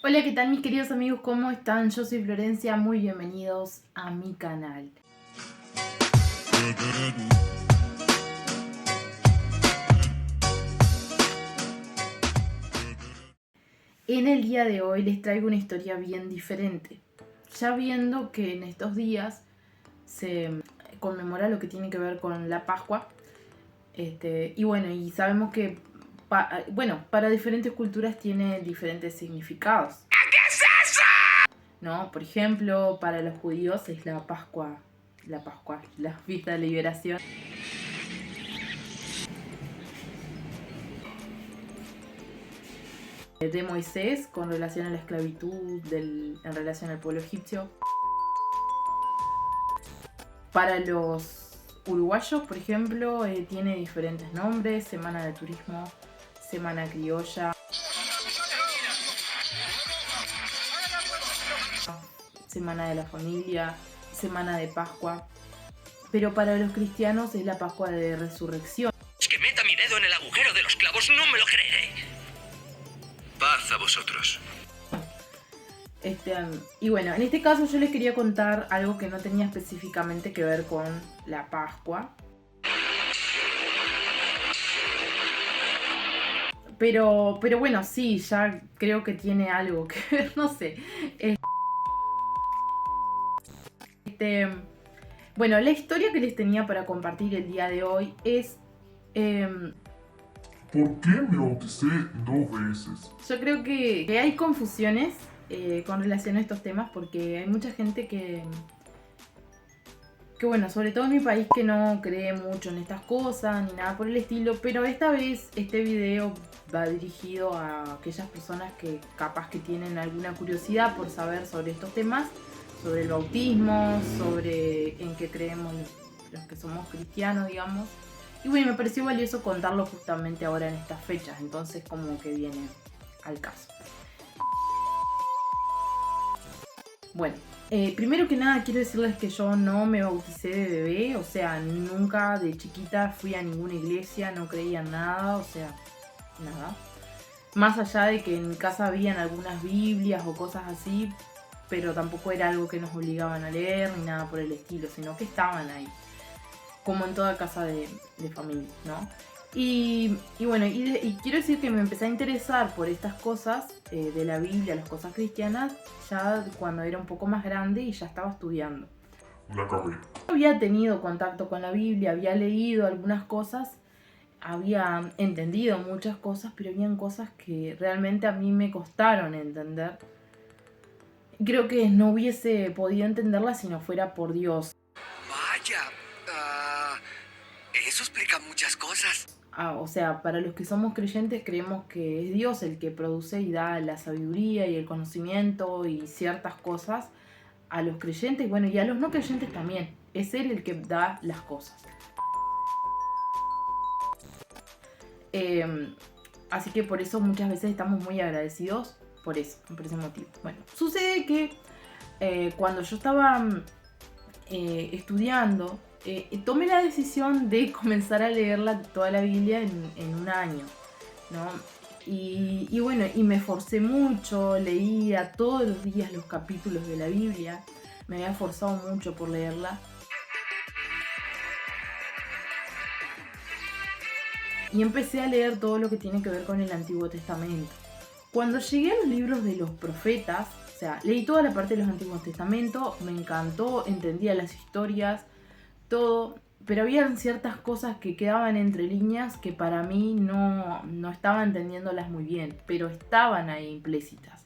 Hola, ¿qué tal mis queridos amigos? ¿Cómo están? Yo soy Florencia, muy bienvenidos a mi canal. En el día de hoy les traigo una historia bien diferente, ya viendo que en estos días se conmemora lo que tiene que ver con la Pascua. Y sabemos que para diferentes culturas tiene diferentes significados. ¿Qué es eso? ¿No? Por ejemplo, para los judíos es la Pascua, la fiesta de liberación. De Moisés con relación a la esclavitud en relación al pueblo egipcio. Para los uruguayos, por ejemplo, tiene diferentes nombres: Semana de Turismo, Semana Criolla, Semana de la Familia, Semana de Pascua. Pero para los cristianos es la Pascua de Resurrección. Que meta mi dedo en el agujero de los clavos, no me lo creeré. Paz a vosotros. Y bueno, en este caso yo les quería contar algo que no tenía específicamente que ver con la Pascua. Pero bueno, sí, ya creo que tiene algo que ver, no sé. Bueno, la historia que les tenía para compartir el día de hoy es... ¿Por qué me bauticé 2 veces? Yo creo que hay confusiones con relación a estos temas, porque hay mucha gente que bueno, sobre todo en mi país, que no cree mucho en estas cosas ni nada por el estilo. Pero esta vez este video va dirigido a aquellas personas que capaz que tienen alguna curiosidad por saber sobre estos temas, sobre el bautismo, sobre en qué creemos los que somos cristianos, digamos. Y bueno, me pareció valioso contarlo justamente ahora en estas fechas, entonces como que viene al caso. Bueno, primero que nada quiero decirles que yo no me bauticé de bebé, o sea, nunca de chiquita fui a ninguna iglesia, no creía en nada, o sea, nada. Más allá de que en mi casa habían algunas Biblias o cosas así, pero tampoco era algo que nos obligaban a leer ni nada por el estilo, sino que estaban ahí, como en toda casa de familia, ¿no? Y quiero decir que me empecé a interesar por estas cosas de la Biblia, las cosas cristianas, ya cuando era un poco más grande y ya estaba estudiando. La carrera. Había tenido contacto con la Biblia, había leído algunas cosas, había entendido muchas cosas, pero habían cosas que realmente a mí me costaron entender. Creo que no hubiese podido entenderlas si no fuera por Dios. Vaya, eso explica muchas cosas. O sea, para los que somos creyentes creemos que es Dios el que produce y da la sabiduría y el conocimiento y ciertas cosas a los creyentes, bueno, y a los no creyentes también. Es Él el que da las cosas. Así que por eso muchas veces estamos muy agradecidos por eso, por ese motivo. Bueno, sucede que cuando yo estaba estudiando, tomé la decisión de comenzar a leerla toda la Biblia en un año, ¿no? Y bueno, y me esforcé mucho, leía todos los días los capítulos de la Biblia, me había esforzado mucho por leerla. Y empecé a leer todo lo que tiene que ver con el Antiguo Testamento. Cuando llegué a los libros de los profetas, o sea, leí toda la parte de los Antiguos Testamentos, me encantó, entendía las historias, todo, pero había ciertas cosas que quedaban entre líneas que para mí no estaba entendiéndolas muy bien, pero estaban ahí implícitas.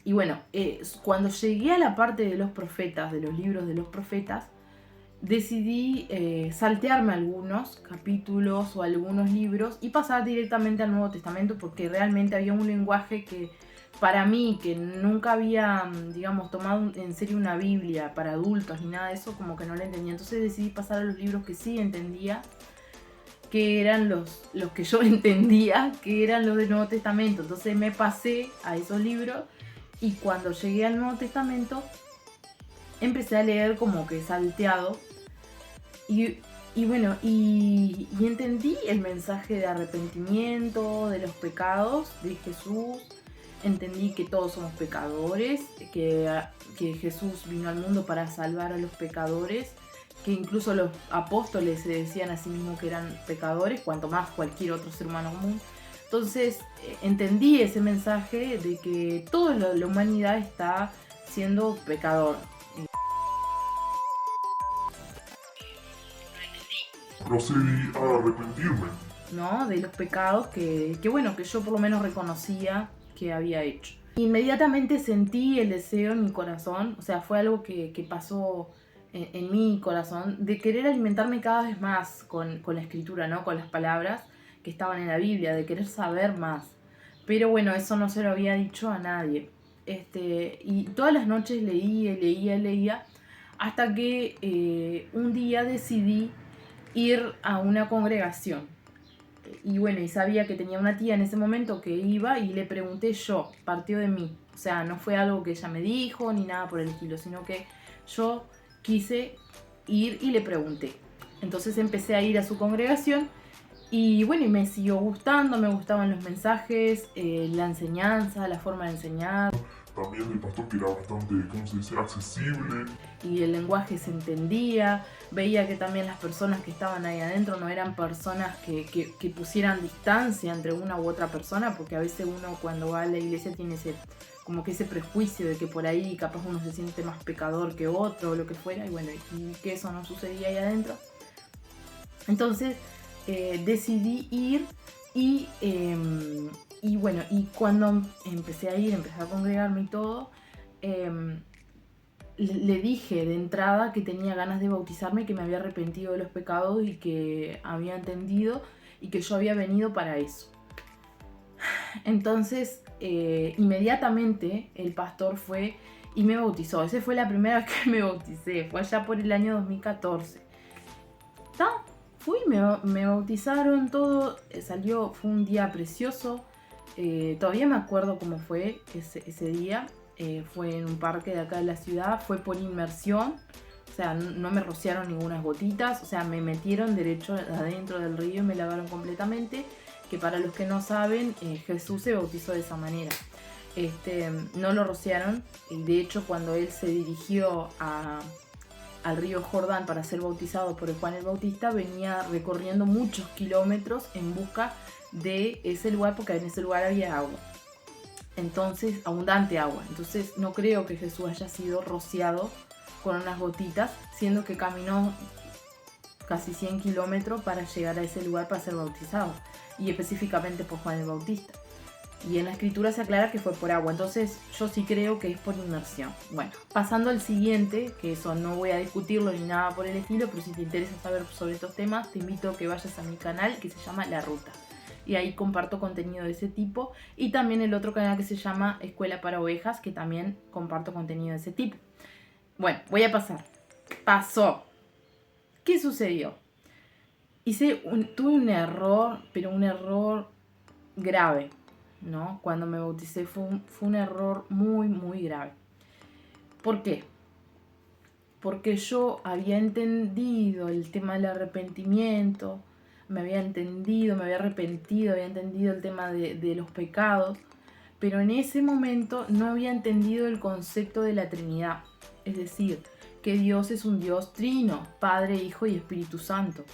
Y bueno, cuando llegué a la parte de los profetas, de los libros de los profetas, decidí saltearme algunos capítulos o algunos libros y pasar directamente al Nuevo Testamento, porque realmente había un lenguaje que para mí, que nunca había, digamos, tomado en serio una Biblia para adultos ni nada de eso, como que no la entendía. Entonces decidí pasar a los libros que sí entendía, que eran los que yo entendía, que eran los del Nuevo Testamento. Entonces me pasé a esos libros y cuando llegué al Nuevo Testamento empecé a leer como que salteado. Y bueno, entendí el mensaje de arrepentimiento, de los pecados de Jesús, entendí que todos somos pecadores, que Jesús vino al mundo para salvar a los pecadores, que incluso los apóstoles se decían a sí mismos que eran pecadores, cuanto más cualquier otro ser humano común. Entonces entendí ese mensaje de que toda la humanidad está siendo pecador. Procedí a arrepentirme. ¿No? De los pecados que bueno, que yo por lo menos reconocía que había hecho. Inmediatamente sentí el deseo en mi corazón, o sea, fue algo que pasó en mi corazón, de querer alimentarme cada vez más con la escritura, ¿no? Con las palabras que estaban en la Biblia, de querer saber más. Pero bueno, eso no se lo había dicho a nadie. Y todas las noches leía, hasta que un día decidí ir a una congregación. Y bueno, y sabía que tenía una tía en ese momento que iba y le pregunté yo, partió de mí. O sea, no fue algo que ella me dijo ni nada por el estilo, sino que yo quise ir y le pregunté. Entonces empecé a ir a su congregación y bueno, y me siguió gustando, me gustaban los mensajes, la enseñanza, la forma de enseñar. También el pastor que era bastante, ¿cómo se dice?, accesible. Y el lenguaje se entendía, veía que también las personas que estaban ahí adentro no eran personas que pusieran distancia entre una u otra persona, porque a veces uno cuando va a la iglesia tiene como que ese prejuicio de que por ahí capaz uno se siente más pecador que otro o lo que fuera, y bueno, y que eso no sucedía ahí adentro. Entonces decidí ir y bueno, y cuando empecé a congregarme y todo, le dije de entrada que tenía ganas de bautizarme, que me había arrepentido de los pecados y que había entendido y que yo había venido para eso. Entonces, inmediatamente el pastor fue y me bautizó. Esa fue la primera vez que me bauticé, fue allá por el año 2014. Fui, me bautizaron, todo salió, fue un día precioso. Todavía me acuerdo cómo fue ese día. Fue en un parque de acá de la ciudad, fue por inmersión, o sea, no me rociaron ninguna gotitas, o sea, me metieron derecho adentro del río y me lavaron completamente, que para los que no saben, Jesús se bautizó de esa manera. No lo rociaron, y de hecho cuando él se dirigió al río Jordán para ser bautizado por Juan el Bautista, venía recorriendo muchos kilómetros en busca de ese lugar, porque en ese lugar había agua. Entonces, abundante agua. Entonces no creo que Jesús haya sido rociado con unas gotitas, siendo que caminó casi 100 kilómetros para llegar a ese lugar para ser bautizado, y específicamente por Juan el Bautista. Y en la escritura se aclara que fue por agua, entonces yo sí creo que es por inmersión. Bueno, pasando al siguiente, que eso no voy a discutirlo ni nada por el estilo, pero si te interesa saber sobre estos temas, te invito a que vayas a mi canal que se llama La Ruta. Y ahí comparto contenido de ese tipo. Y también el otro canal que se llama Escuela para Ovejas, que también comparto contenido de ese tipo. Bueno, voy a pasar. Pasó. ¿Qué sucedió? Tuve un error, pero un error grave, ¿no? Cuando me bauticé fue un error muy, muy grave. ¿Por qué? Porque yo había entendido el tema del arrepentimiento, me había arrepentido, había entendido el tema de los pecados, pero en ese momento no había entendido el concepto de la Trinidad, es decir, que Dios es un Dios trino, Padre, Hijo y Espíritu Santo.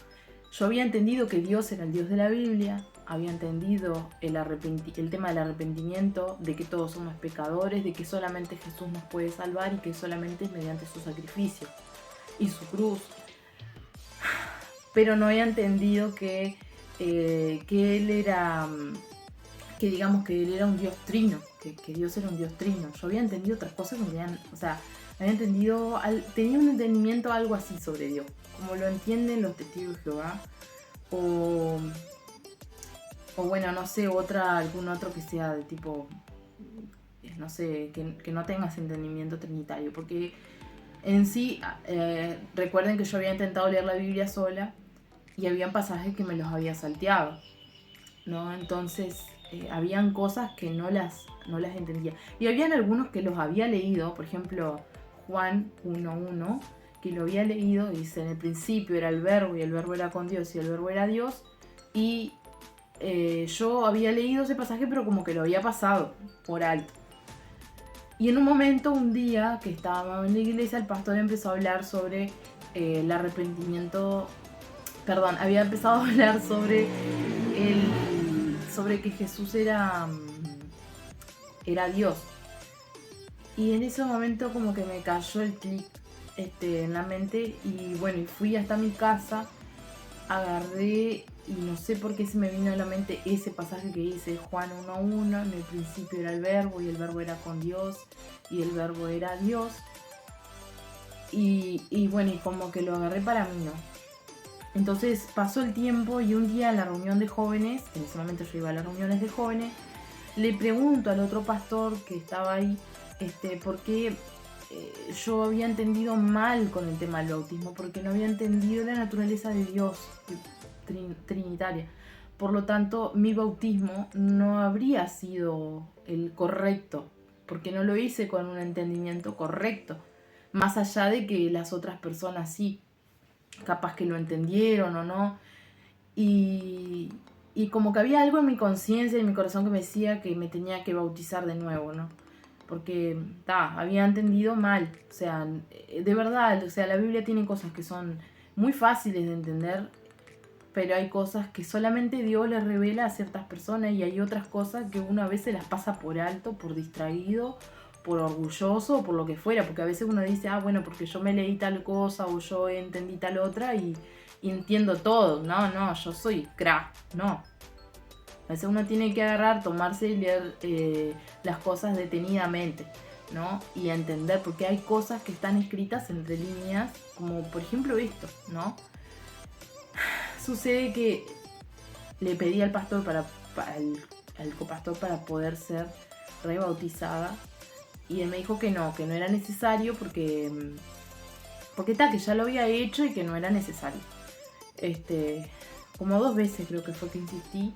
Yo había entendido que Dios era el Dios de la Biblia, había entendido el tema del arrepentimiento, de que todos somos pecadores, de que solamente Jesús nos puede salvar y que solamente es mediante su sacrificio y su cruz. Pero no había entendido que él era, que digamos que él era un Dios trino, que Dios era un Dios trino. Yo había entendido otras cosas, tenía un entendimiento algo así sobre Dios, como lo entienden los testigos de Jehová, o bueno, no sé, algún otro que sea de tipo, no sé, que no tenga ese entendimiento trinitario, porque en sí, recuerden que yo había intentado leer la Biblia sola y habían pasajes que me los había salteado, ¿no? Entonces, habían cosas que no las entendía. Y habían algunos que los había leído, por ejemplo, Juan 1:1, que lo había leído y dice, en el principio era el verbo y el verbo era con Dios y el verbo era Dios, y yo había leído ese pasaje, pero como que lo había pasado por alto. Y en un momento, un día que estábamos en la iglesia, el pastor empezó a hablar sobre el arrepentimiento. Perdón, había empezado a hablar sobre que Jesús era Dios. Y en ese momento como que me cayó el clic en la mente. Y bueno, y fui hasta mi casa, agarré y no sé por qué se me vino a la mente ese pasaje que dice Juan 1:1, en el principio era el verbo y el verbo era con Dios y el verbo era Dios. Y bueno, y como que lo agarré para mí, ¿no? Entonces pasó el tiempo y un día en la reunión de jóvenes, en ese momento yo iba a las reuniones de jóvenes, le pregunto al otro pastor que estaba ahí, por qué yo había entendido mal con el tema del bautismo, porque no había entendido la naturaleza de Dios trinitaria. Por lo tanto, mi bautismo no habría sido el correcto, porque no lo hice con un entendimiento correcto, más allá de que las otras personas sí, capaz que lo entendieron o no. Y como que había algo en mi conciencia y en mi corazón que me decía que me tenía que bautizar de nuevo, ¿no? Porque había entendido mal. O sea, de verdad, o sea, la Biblia tiene cosas que son muy fáciles de entender, pero hay cosas que solamente Dios les revela a ciertas personas y hay otras cosas que uno a veces las pasa por alto, por distraído, por orgulloso o por lo que fuera, porque a veces uno dice, bueno, porque yo me leí tal cosa o yo entendí tal otra y entiendo todo. No, yo soy crack, no. A veces uno tiene que agarrar, tomarse y leer las cosas detenidamente, ¿no? Y entender, porque hay cosas que están escritas entre líneas, como por ejemplo esto, ¿no? Sucede que le pedí al pastor al copastor para poder ser rebautizada y él me dijo que no era necesario porque que ya lo había hecho y que no era necesario. Como 2 veces creo que fue que insistí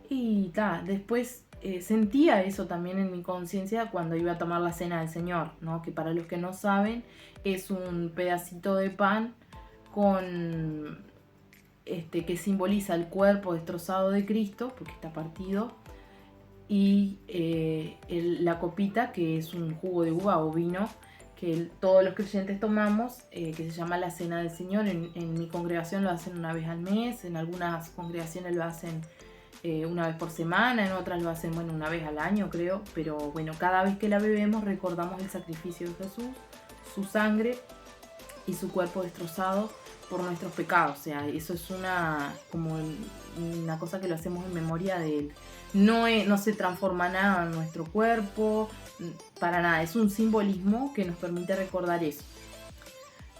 y después sentía eso también en mi conciencia cuando iba a tomar la cena del Señor, ¿no? Que para los que no saben es un pedacito de pan con que simboliza el cuerpo destrozado de Cristo, porque está partido, y la copita, que es un jugo de uva o vino, que todos los creyentes tomamos, que se llama la Cena del Señor. En mi congregación lo hacen una vez al mes, en algunas congregaciones lo hacen una vez por semana, en otras lo hacen, una vez al año creo, pero bueno, cada vez que la bebemos recordamos el sacrificio de Jesús, su sangre y su cuerpo destrozado por nuestros pecados. O sea, eso es una cosa que lo hacemos en memoria de él. No se transforma nada en nuestro cuerpo, para nada, es un simbolismo que nos permite recordar eso.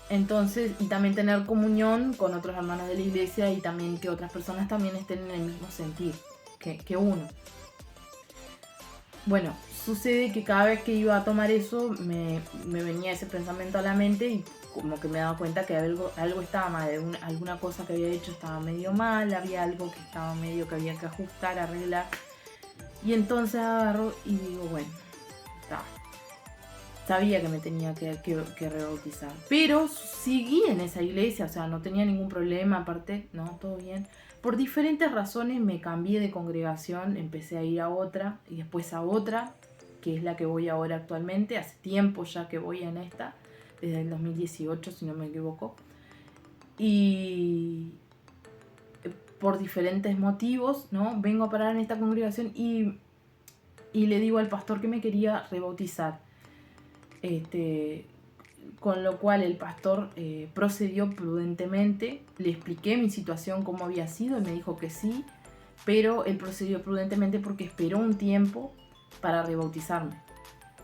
Entonces, y también tener comunión con otros hermanos de la iglesia y también que otras personas también estén en el mismo sentir que uno. Bueno, sucede que cada vez que iba a tomar eso me venía ese pensamiento a la mente y como que me daba cuenta que algo estaba mal, alguna cosa que había hecho estaba medio mal, había algo que estaba medio que había que ajustar, arreglar. Y entonces agarro y digo, bueno, sabía que me tenía que rebautizar. Pero seguí en esa iglesia, o sea, no tenía ningún problema, aparte, no, todo bien. Por diferentes razones me cambié de congregación, empecé a ir a otra y después a otra, que es la que voy ahora actualmente. Hace tiempo ya que voy en esta, desde el 2018 si no me equivoco. Y por diferentes motivos, ¿no? Vengo a parar en esta congregación y le digo al pastor que me quería rebautizar. Con lo cual el pastor procedió prudentemente, le expliqué mi situación, cómo había sido, y me dijo que sí, pero él procedió prudentemente porque esperó un tiempo para rebautizarme,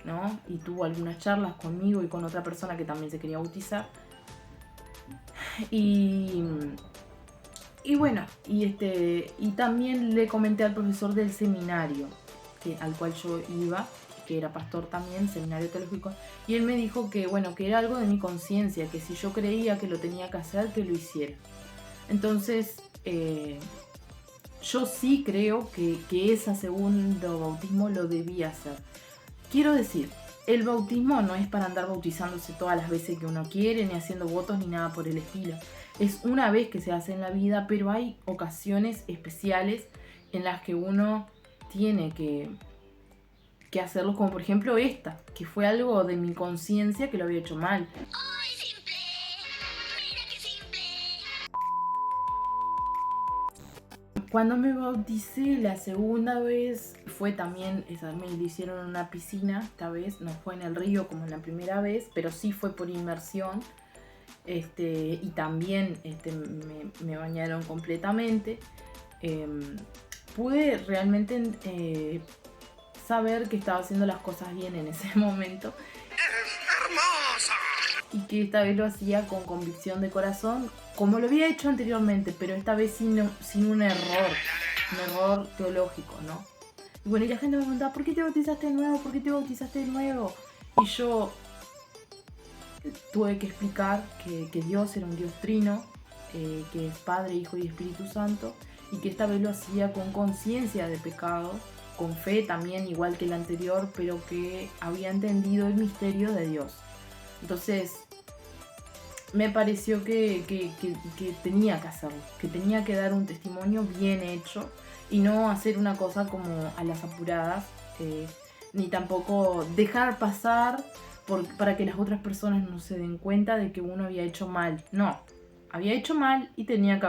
¿no? Y tuvo algunas charlas conmigo y con otra persona que también se quería bautizar. Y bueno, y también le comenté al profesor del seminario al cual yo iba, que era pastor también, seminario teológico, y él me dijo que era algo de mi conciencia, que si yo creía que lo tenía que hacer, que lo hiciera. Entonces, yo sí creo que ese segundo bautismo lo debía hacer. Quiero decir, el bautismo no es para andar bautizándose todas las veces que uno quiere, ni haciendo votos, ni nada por el estilo. Es una vez que se hace en la vida, pero hay ocasiones especiales en las que uno tiene que hacerlo, como por ejemplo esta, que fue algo de mi conciencia que lo había hecho mal. ¡Ay, simple! ¡Mira qué simple! Cuando me bauticé la segunda vez, fue también, esa me lo hicieron en una piscina, esta vez no fue en el río como en la primera vez, pero sí fue por inmersión. Y también me bañaron completamente. Pude realmente saber que estaba haciendo las cosas bien en ese momento. ¡Hermosa! Y que esta vez lo hacía con convicción de corazón, como lo había hecho anteriormente, pero esta vez sin un error teológico, ¿no? Y bueno, y la gente me preguntaba, ¿por qué te bautizaste de nuevo? ¿Por qué te bautizaste de nuevo? Y yo tuve que explicar que Dios era un Dios trino, que es Padre, Hijo y Espíritu Santo, y que esta vez lo hacía con conciencia de pecado, con fe también, igual que el anterior, pero que había entendido el misterio de Dios. Entonces, me pareció que tenía que hacerlo, que tenía que dar un testimonio bien hecho y no hacer una cosa como a las apuradas, ni tampoco dejar pasar para que las otras personas no se den cuenta de que uno había hecho mal. No, había hecho mal y tenía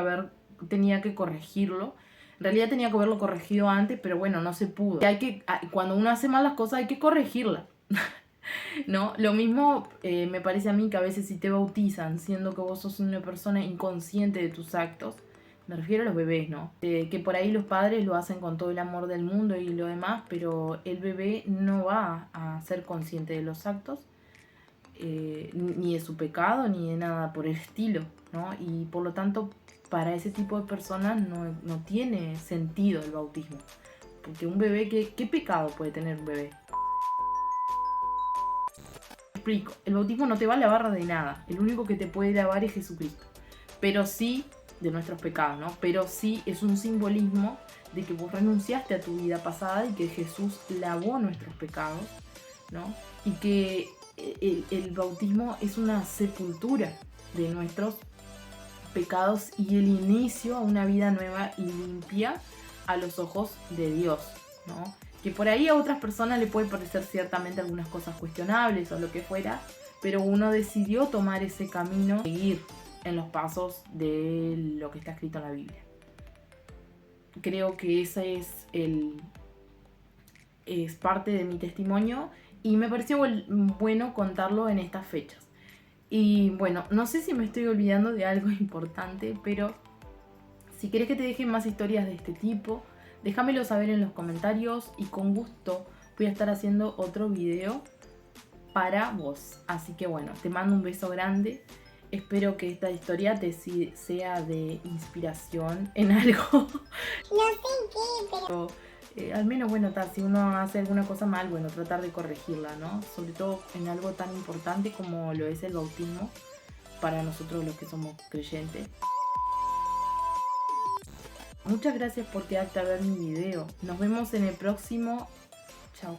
que corregirlo. En realidad tenía que haberlo corregido antes, pero bueno, no se pudo. Cuando uno hace mal las cosas hay que corregirlas. ¿No? Lo mismo me parece a mí que a veces si te bautizan siendo que vos sos una persona inconsciente de tus actos, me refiero a los bebés, ¿no? Que por ahí los padres lo hacen con todo el amor del mundo y lo demás, pero el bebé no va a ser consciente de los actos, ni de su pecado, ni de nada por el estilo, ¿no? Y por lo tanto, para ese tipo de personas no tiene sentido el bautismo. Porque un bebé, ¿qué pecado puede tener un bebé? Explico, el bautismo no te va a lavar de nada. El único que te puede lavar es Jesucristo. Pero sí, de nuestros pecados, ¿no? Pero sí es un simbolismo de que vos renunciaste a tu vida pasada y que Jesús lavó nuestros pecados, ¿no? Y que el bautismo es una sepultura de nuestros pecados y el inicio a una vida nueva y limpia a los ojos de Dios, ¿no? Que por ahí a otras personas le puede parecer ciertamente algunas cosas cuestionables o lo que fuera, pero uno decidió tomar ese camino, seguir en los pasos de lo que está escrito en la Biblia. Creo que ese es parte de mi testimonio y me pareció bueno contarlo en estas fechas. Y bueno, no sé si me estoy olvidando de algo importante, pero si querés que te deje más historias de este tipo, déjamelo saber en los comentarios y con gusto voy a estar haciendo otro video para vos. Así que bueno, te mando un beso grande. Espero que esta historia te sea de inspiración en algo. No sé en qué, pero... Al menos, bueno, si uno hace alguna cosa mal, bueno, tratar de corregirla, ¿no? Sobre todo en algo tan importante como lo es el bautismo para nosotros los que somos creyentes. Muchas gracias por quedarte a ver mi video. Nos vemos en el próximo. Chao.